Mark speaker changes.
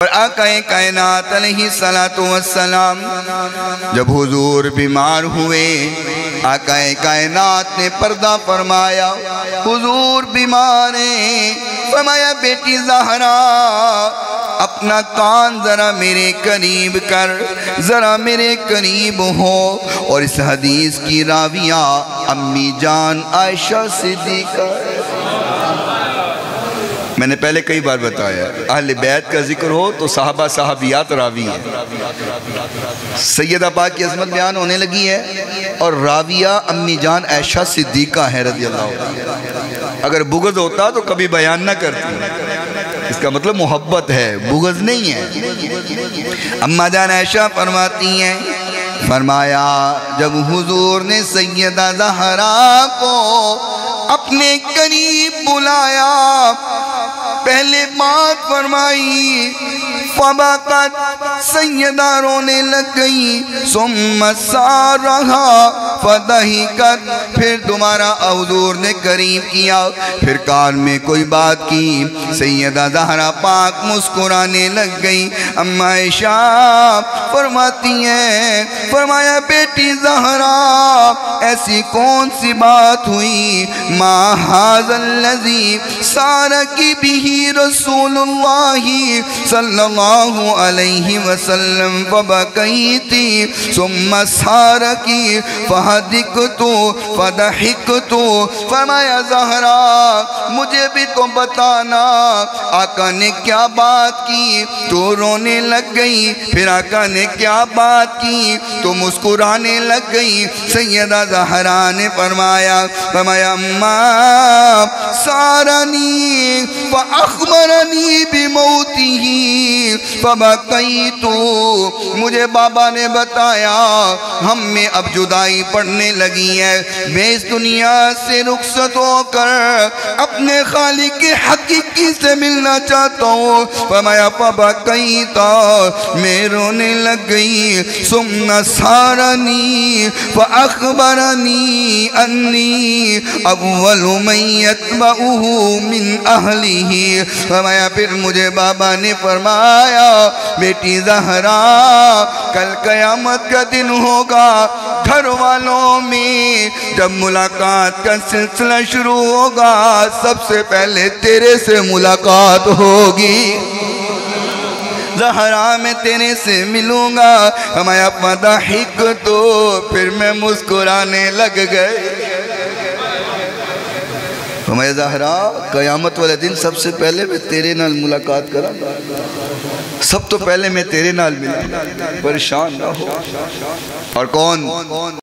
Speaker 1: اور آقا کائنات علیہ السلام جب حضور بیمار ہوئے، آقا کائنات نے پردہ فرمایا، حضور بیمار ہیں، فرمایا بیٹی زہرا اپنا کان ذرا میرے قریب کر، ذرا میرے قریب ہو۔ اور اس حدیث کی راویہ امی جان عائشہ صدیقہ۔ میں نے پہلے کئی بار بتایا، اہل بیت کا ذکر ہو تو صحابہ صحابیات راوی ہیں۔ سیدہ پاک کی عظمت بیان ہونے لگی ہے اور راویہ امی جان عائشہ صدیقہ ہے رضی اللہ عنہ۔ اگر بغض ہوتا تو کبھی بیان نہ کرتی، اس کا مطلب محبت ہے، بغض نہیں ہے۔ اما جان عائشہ فرماتی ہیں، فرمایا جب حضور نے سیدہ زہرا کو اپنے قریب بلایا، پہلے بات فرمائی، فبقت سیدہ رونے لگ گئی، ثم سارہا فضحکت، پھر دوبارہ حضور نے قریب کیا، پھر کان میں کوئی بات کی، سیدہ زہرا پاک مسکرانے لگ گئی۔ اما عائشہ فرماتی ہیں، فرمایا بیٹی زہرا ایسی کون سی بات ہوئی، ما ھذا الذی سارکی بہ رسول اللہ صلی اللہ علیہ وسلم فبکیتی ثم سارکی فہدکتو فضحکتو۔ فرمایا زہرا مجھے بھی تو بتانا آقا نے کیا بات کی تو رونے لگ گئی، پھر آقا نے کیا بات کی تو مسکرانے لگ گئی۔ سیدہ زہرا نے فرمایا اماں سارنی فاخبرنی بموتہی فبکیتو، مجھے بابا نے بتایا ہم میں اب جدائی پڑنے لگی ہے، میں اس دنیا سے رخصت ہو کر اپنے خالق حقیقی سے ملنا چاہتا ہوں۔ فرمایا فبکیتا، میں رونے لگ گئی، ثم سارنی فاخبرنی انی اول من یتبعہ من اہلہ۔ فرمایا پھر مجھے بابا نے فرمایا بیٹی زہرا کل قیامت کا دن ہوگا، گھر والوں میں جب ملاقات کا سلسلہ شروع ہوگا سب سے پہلے تیرے سے ملاقات ہوگی، زہرا میں تیرے سے ملوں گا۔ ہمیں فضحک تو پھر میں مسکرانے لگ گئے۔ ہمیں زہرا قیامت والے دن سب سے پہلے میں تیرے نال ملاقات کروں گا، سب تو پہلے میں تیرے نال ملا، پریشان نہ ہو۔ اور کون